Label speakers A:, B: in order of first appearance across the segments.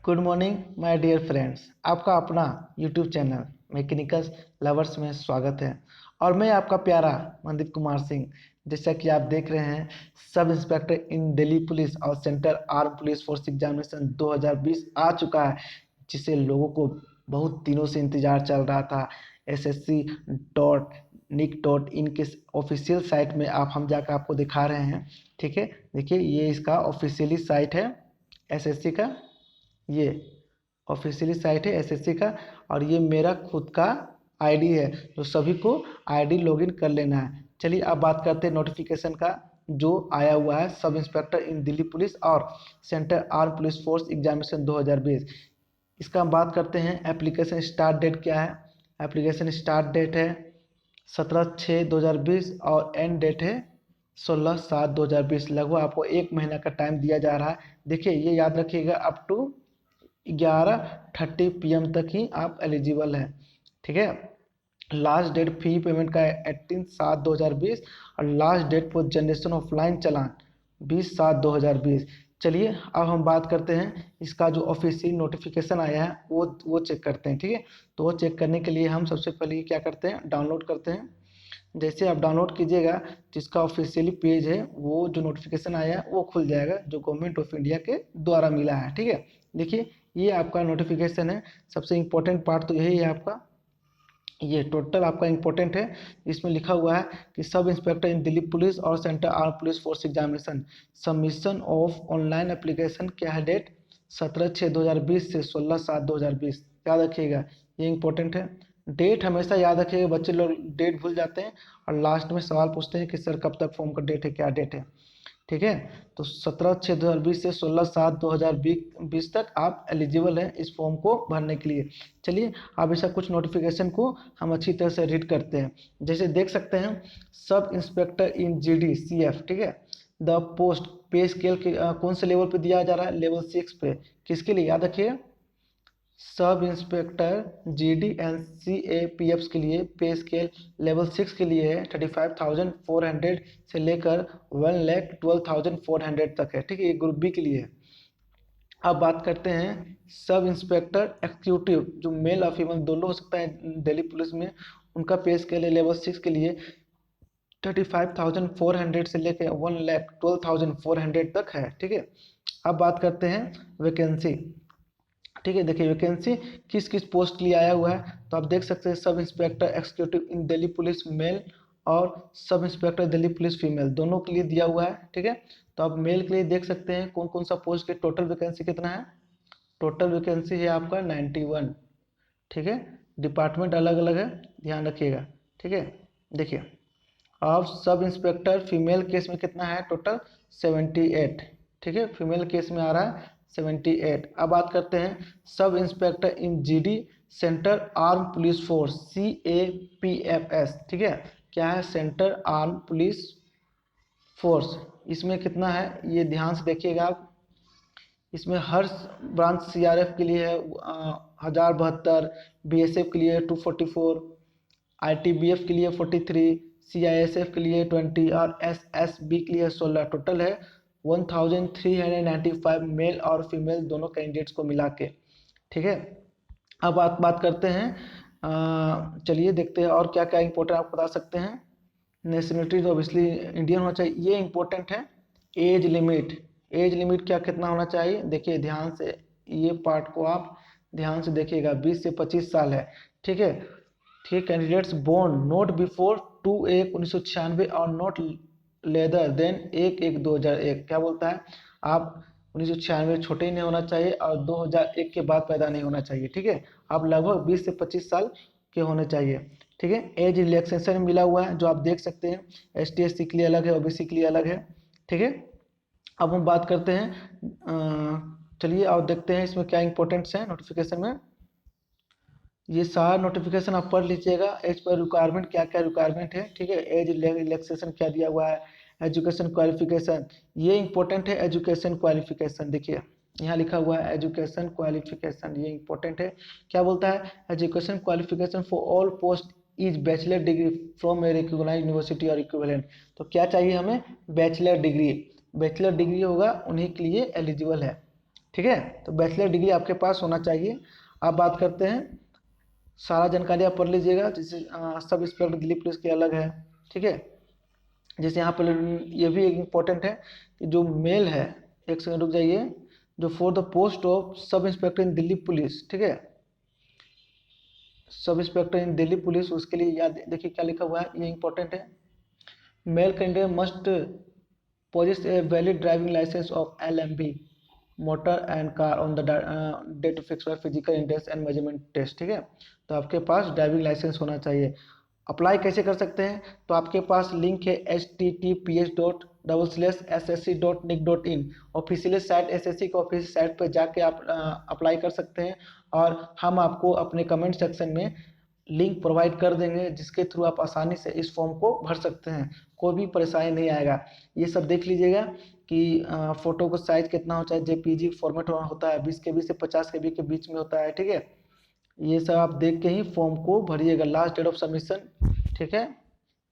A: Good morning my dear friends. आपका अपना YouTube channel mechanical lovers में स्वागत है और मैं आपका प्यारा मनदीप कुमार सिंह। जैसा कि आप देख रहे हैं, sub inspector in Delhi police और central arm police force examination 2020 आ चुका है, जिसे लोगों को बहुत दिनों से इंतजार चल रहा था। SSC.nic.in के ऑफिशियल साइट में हम जाकर आपको दिखा रहे हैं। ठीक है, देखिए ये इसका ऑफिशियली साइट है एसएससी का। ये ऑफिशियली साइट है एसएससी का और ये मेरा खुद का आईडी है, तो सभी को आईडी लॉगिन कर लेना है। चलिए अब बात करते हैं नोटिफिकेशन का जो आया हुआ है sub inspector in Delhi police और central arm police force examination 2020। इसका हम बात करते हैं। एप्लीकेशन स्टार्ट डेट क्या है? एप्लीकेशन स्टार्ट डेट है 17/6/2020 और एंड डेट है 16/7/2020। लगभग आपको 1 महीना का टाइम दिया जा रहा है। देखिए ये याद रखिएगा, अप टू 11:30 PM तक ही आप एलिजिबल हैं। ठीक है, लास्ट डेट फी पेमेंट का है 18/7/2020 और last date for generation offline challan 20/7/2020। चलिए अब हम बात करते हैं इसका जो ऑफिशियल नोटिफिकेशन आया है वो चेक करते हैं। ठीक है, तो वो चेक करने के लिए हम सबसे पहले क्या करते हैं, डाउनलोड करते हैं। जैसे आप डाउनलोड कीजिएगा जिसका ऑफिशियली पेज है वो जो नोटिफिकेशन आया है वो खुल जाएगा, जो गवर्नमेंट ऑफ इंडिया के द्वारा मिला है। ठीक है, देखिए ये आपका नोटिफिकेशन है। सबसे इम्पोर्टेंट पार्ट तो यही है आपका, ये टोटल आपका इम्पोर्टेंट है। इसमें लिखा हुआ है कि सब इंस्पेक्टर इन दिल्ली पुलिस और central arm police force examination submission of online application क्या है डेट 17/6/2020 से 16/7/2020। याद रखिएगा, ये इंपॉर्टेंट है। डेट हमेशा याद रखिएगा, बच्चे लोग डेट भूल जाते हैं और लास्ट में सवाल पूछते हैं कि सर कब तक फॉर्म का डेट है, क्या डेट है। ठीक है, तो 17/6/2020 से 16/7/2020 तक आप एलिजिबल हैं इस फॉर्म को भरने के लिए। चलिए अब ऐसा कुछ नोटिफिकेशन को हम अच्छी तरह से रीड करते हैं। जैसे देख सकते हैं, sub inspector in GD CF. ठीक है, द पोस्ट पे स्केल के कौन से लेवल पे दिया जा रहा है? लेवल 6 पे। किसके लिए? याद रखिए, sub inspector GD and CAPF के लिए पे स्केल लेवल 6 के लिए है 35,400 से लेकर 1,12,400 तक है। ठीक है, ये ग्रुप बी के लिए है। अब बात करते हैं सब इंस्पेक्टर एग्जीक्यूटिव, जो मेल और फीमेल दोनों हो सकता है दिल्ली पुलिस में, उनका पे स्केल है लेवल 6 के लिए 35,400 से लेकर 1,12,400 तक है। ठीक है, अब बात करते हैं वैकेंसी। ठीक है, देखिए वैकेंसी किस किस पोस्ट के लिए आया हुआ है, तो आप देख सकते हैं sub inspector executive in Delhi police male और sub inspector Delhi police female दोनों के लिए दिया हुआ है। ठीक है, तो आप मेल के लिए देख सकते हैं कौन कौन सा पोस्ट के टोटल वैकेंसी कितना है। टोटल वैकेंसी है आपका 91। ठीक है, डिपार्टमेंट अलग अलग है, ध्यान रखिएगा। ठीक है, देखिए अब सब इंस्पेक्टर फीमेल केस में कितना है? टोटल 78। ठीक है, फीमेल केस में आ रहा है 78। अब बात करते हैं sub inspector in GD central arm police force CAPFS। ठीक है, क्या है? Central arm police force. इसमें कितना है ये ध्यान से देखिएगा आप। इसमें हर ब्रांच CRF के लिए है 1072, BSF के लिए 244, ITBF के लिए 43, CISF के लिए 20 और SSB के लिए 16। टोटल है 1395 मेल और फीमेल दोनों कैंडिडेट्स को मिला के। ठीक है, अब बात करते हैं। चलिए देखते हैं और क्या क्या इंपॉर्टेंट आप बता सकते हैं। नेशनलिटी तो ऑब्वियसली इंडियन होना चाहिए, ये इंपॉर्टेंट है। एज लिमिट, एज लिमिट क्या कितना होना चाहिए? देखिए ध्यान से ये पार्ट को आप ध्यान से देखिएगा, 20 से 25 साल है। ठीक है, ठीक, कैंडिडेट्स बोर्न नॉट बिफोर 2/1/1996 और नॉट लेदर देन 1/1/2001। क्या बोलता है? आप 1996 छोटे ही नहीं होना चाहिए और 2001 के बाद पैदा नहीं होना चाहिए। ठीक है, आप लगभग 20 से 25 साल के होने चाहिए। ठीक है, एज रिलैक्सेशन मिला हुआ है जो आप देख सकते हैं, ST/SC के लिए अलग है, OBC के लिए अलग है। ठीक है, अब हम बात करते हैं। चलिए और देखते हैं इसमें क्या इंपॉर्टेंट्स हैं नोटिफिकेशन में। ये सारा नोटिफिकेशन आप पढ़ लीजिएगा। एज पर रिक्वायरमेंट क्या क्या रिक्वायरमेंट है। ठीक है, एज रिलैक्सेशन क्या दिया हुआ है, एजुकेशन क्वालिफिकेशन, ये इंपॉर्टेंट है। एजुकेशन क्वालिफिकेशन देखिए यहाँ लिखा हुआ है एजुकेशन क्वालिफिकेशन, ये इंपॉर्टेंट है। क्या बोलता है? Education qualification for all post is bachelor degree from a recognized university और इक्विवेलेंट। तो क्या चाहिए हमें? Bachelor degree. बैचलर डिग्री होगा उन्हीं के लिए एलिजिबल है। ठीक है। तो बैचलर डिग्री आपके पास होना चाहिए। अब बात करते हैं, सारा जानकारी आप पढ़ लीजिएगा। जैसे सब इंस्पेक्टर दिल्ली पुलिस की अलग है, ठीक है। जैसे यहाँ पर ये भी एक इम्पोर्टेंट है कि जो मेल है, एक सेकंड रुक जाइए, जो फॉर द पोस्ट ऑफ सब इंस्पेक्टर इन दिल्ली पुलिस, ठीक है, sub inspector in Delhi police, उसके लिए याद देखिए क्या लिखा हुआ है, ये इंपॉर्टेंट है। Male candidate must possess a valid driving license of LMB motor and car on the date fix by physical index and measurement test, ठीक है। तो आपके पास ड्राइविंग लाइसेंस होना चाहिए। अप्लाई कैसे कर सकते हैं, तो आपके पास लिंक है https://ssc.nic.in, ऑफिशियल साइट एसएससी के ऑफिशियल साइट पर जाके आप अप्लाई कर सकते हैं, और हम आपको अपने कमेंट सेक्शन में लिंक प्रोवाइड कर देंगे, जिसके थ्रू आप आसानी से इस फॉर्म को भर सकते हैं, कोई भी परेशानी नहीं आएगा। ये सब देख लीजिएगा कि फ़ोटो का साइज़ कितना हो, चाहे जेपीजी फॉर्मेट होता है, 20 KB से 50 KB के बीच में होता है, ठीक है। ये सब आप देख के ही फॉर्म को भरिएगा। लास्ट डेट ऑफ सबमिशन, ठीक है,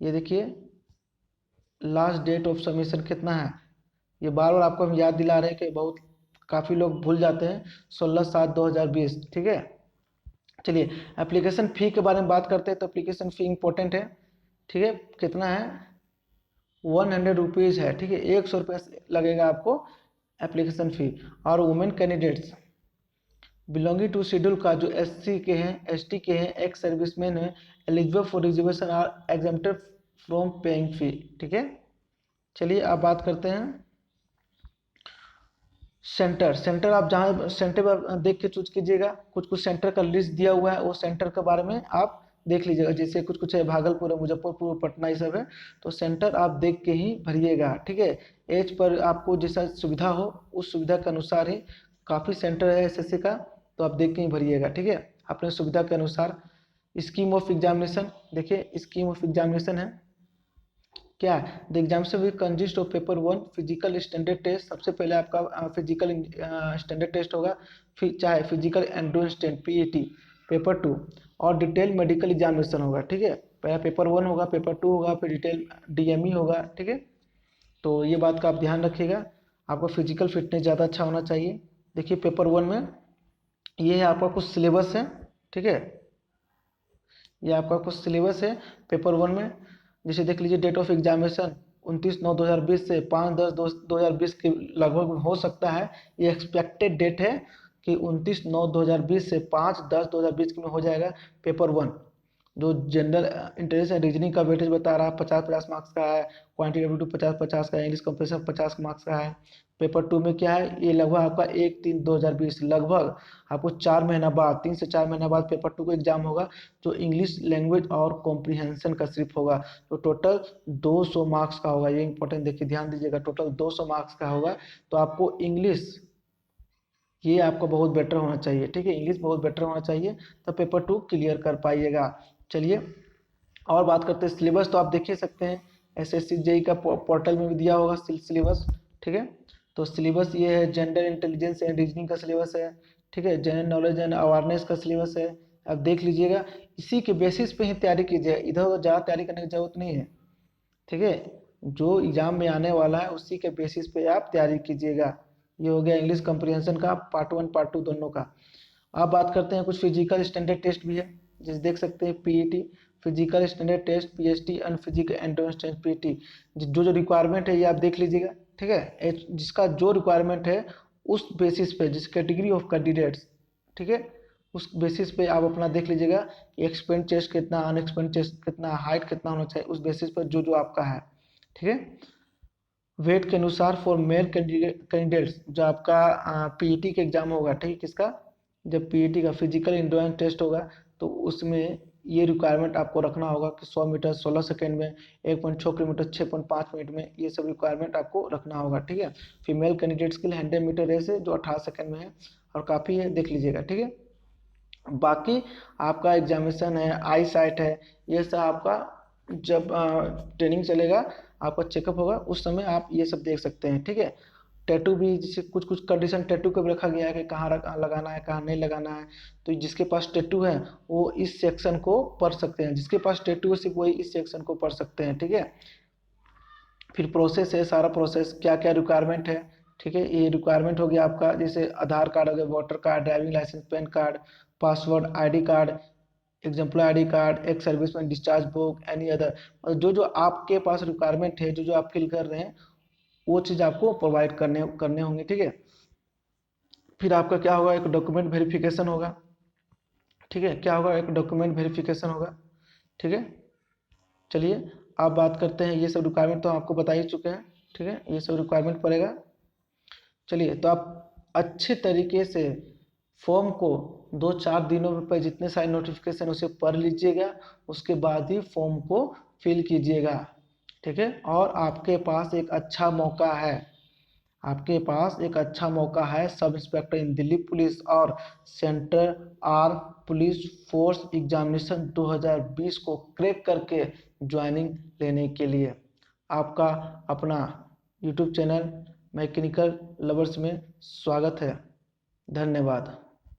A: ये देखिए लास्ट डेट ऑफ सबमिशन कितना है, ये बार बार आपको हम याद दिला रहे हैं कि बहुत काफ़ी लोग भूल जाते हैं, 16/7/2020, ठीक है। चलिए एप्लीकेशन फ़ी के बारे में बात करते हैं। तो एप्लीकेशन फ़ी इंपॉर्टेंट है, ठीक है, कितना है, 100 रुपीज़ है, ठीक है, 100 रुपये लगेगा आपको एप्लीकेशन फ़ी। और women candidates belonging to schedule का, जो SC के हैं, ST के हैं, एक्स सर्विसमैन है, eligible for reservation are exempted from paying fee, ठीक है। चलिए अब बात करते हैं सेंटर आप जहाँ सेंटर पर देख के चूज कीजिएगा। कुछ कुछ सेंटर का लिस्ट दिया हुआ है, वो सेंटर के बारे में आप देख लीजिएगा। जैसे कुछ कुछ है भागलपुर है, मुजफ्फरपुर, पटना, ये सब है, तो सेंटर आप देख के ही भरिएगा, ठीक है। एज पर आपको जैसा सुविधा हो उस सुविधा के अनुसार ही, काफ़ी सेंटर है SSC का, तो आप देख के ही भरिएगा, ठीक है, अपने सुविधा के अनुसार। स्कीम ऑफ एग्जामिनेशन देखिए, स्कीम ऑफ एग्जामिनेशन है क्या, the examination will consist of paper 1 physical standard test, सबसे पहले आपका फिजिकल स्टैंडर्ड टेस्ट होगा, फिर चाहे physical endurance test PET, paper 2 और डिटेल मेडिकल एग्जामिनेशन होगा, ठीक है। पहला पेपर 1 होगा, पेपर 2 होगा, फिर डिटेल DME होगा, ठीक है। तो ये बात का आप ध्यान रखिएगा, आपका फिजिकल फिटनेस ज़्यादा अच्छा होना चाहिए। देखिए पेपर 1 में ये है आपका कुछ सिलेबस है, ठीक है, ये आपका कुछ सिलेबस है पेपर 1 में। जैसे देख लीजिए, डेट ऑफ एग्जामिनेशन 29/9/2020 से 5/10/2020 के लगभग हो सकता है। ये एक्सपेक्टेड डेट है कि 29/9/2020 से 5/10/2020 में हो जाएगा पेपर 1। जो जनरल इंटरेस्ट एंड रीजनिंग का वेटेज बता रहा है 50-50 मार्क्स का है, क्वांटिटेटिव 50-50 का है, इंग्लिश कंप्रेशन 50 मार्क्स का है। पेपर 2 में क्या है, ये लगभग आपका 1/3/2020, लगभग आपको 4 महीना बाद, 3 से 4 महीना बाद पेपर 2 का एग्जाम होगा, जो इंग्लिश लैंग्वेज और कॉम्प्रीहेंशन का सिर्फ होगा। तो टोटल 200 मार्क्स का होगा, ये इंपॉर्टेंट देखिए, ध्यान दीजिएगा, टोटल 200 मार्क्स का होगा। तो आपको इंग्लिश ये आपका बहुत बेटर होना चाहिए, ठीक है, इंग्लिश बहुत बेटर होना चाहिए, तब पेपर 2 क्लियर कर पाइएगा। चलिए और बात करते हैं सिलेबस। तो आप देख ही सकते हैं, SSC JEE का पोर्टल में भी दिया होगा सिलेबस, ठीक है। तो सिलेबस ये है, जनरल इंटेलिजेंस एंड रीजनिंग का सिलेबस है, ठीक है, जनरल नॉलेज एंड अवेयरनेस का सिलेबस है। आप देख लीजिएगा, इसी के बेसिस पे ही तैयारी कीजिए, इधर उधर ज़्यादा तैयारी करने की जरूरत नहीं है, ठीक है। जो एग्जाम में आने वाला है उसी के बेसिस पे आप तैयारी कीजिएगा। ये हो गया इंग्लिश कंप्रीहेंशन का पार्ट 1 पार्ट 2 दोनों का। अब बात करते हैं, कुछ फिजिकल स्टैंडर्ड टेस्ट भी है, जैसे देख सकते हैं PET physical standard test, PST and physical endurance test PET। जो जो रिक्वायरमेंट है ये आप देख लीजिएगा, ठीक है, जिसका जो रिक्वायरमेंट है उस बेसिस पे, जिस कैटेगरी ऑफ कैंडिडेट्स, ठीक है, उस बेसिस पे आप अपना देख लीजिएगा कि एक्सपेंड चेस्ट कितना, अनएक्सपेंड चेस्ट कितना, हाइट कितना होना चाहिए, उस बेसिस पर जो जो आपका है, ठीक है। वेट के अनुसार फॉर मेल कैंडिडेट्स, जो आपका PET का एग्जाम होगा, ठीक है, किसका, जब PET का फिजिकल एंड्योरेंस टेस्ट होगा, तो उसमें ये रिक्वायरमेंट आपको रखना होगा कि 100 मीटर 16 सेकेंड में, 1.6 किलोमीटर 6.5 मिनट में, ये सब रिक्वायरमेंट आपको रखना होगा, ठीक है। फीमेल कैंडिडेट्स के लिए 100 मीटर रेस है, जो 18 सेकेंड में है, और काफ़ी है, देख लीजिएगा, ठीक है। बाकी आपका एग्जामिनेशन है, आई साइट है, ये सब आपका जब ट्रेनिंग चलेगा, आपका चेकअप होगा, उस समय आप ये सब देख सकते हैं, ठीक है। टैटू भी, जैसे कुछ कुछ कंडीशन टैटू का भी रखा गया है कि कहाँ लगाना है, कहाँ नहीं लगाना है। तो जिसके पास टैटू है वो इस सेक्शन को पढ़ सकते हैं, जिसके पास टैटू है सिर्फ वही इस सेक्शन को पढ़ सकते हैं, ठीक है। फिर प्रोसेस है, सारा प्रोसेस क्या क्या रिक्वायरमेंट है, ठीक है, ये रिक्वायरमेंट हो गया आपका, जैसे आधार कार्ड हो गया, voter card, driving licence, PAN card, password, ID card, example ID card, ex serviceman discharge book, any other, और जो जो आपके पास रिक्वायरमेंट है, जो जो आप फिल कर रहे हैं, वो चीज़ आपको प्रोवाइड करने करने होंगे। ठीक है, फिर आपका क्या होगा, एक डॉक्यूमेंट वेरिफिकेशन होगा। ठीक है, क्या होगा, एक डॉक्यूमेंट वेरिफिकेशन होगा। ठीक है, चलिए आप बात करते हैं, ये सब रिक्वायरमेंट तो आपको बता ही चुके हैं। ठीक है, ये सब रिक्वायरमेंट पड़ेगा। चलिए, तो आप अच्छे तरीके से फॉर्म को 2-4 दिनों में पर जितने सारे नोटिफिकेशन उसे पढ़ लीजिएगा, उसके बाद ही फॉर्म को फिल कीजिएगा। ठीक है, और आपके पास एक अच्छा मौका है, आपके पास एक अच्छा मौका है sub inspector in Delhi police और सेंट्रल आर पुलिस फोर्स एग्जामिनेशन 2020 को क्रैक करके ज्वाइनिंग लेने के लिए। आपका अपना यूट्यूब चैनल मैकेनिकल लवर्स में स्वागत है। धन्यवाद।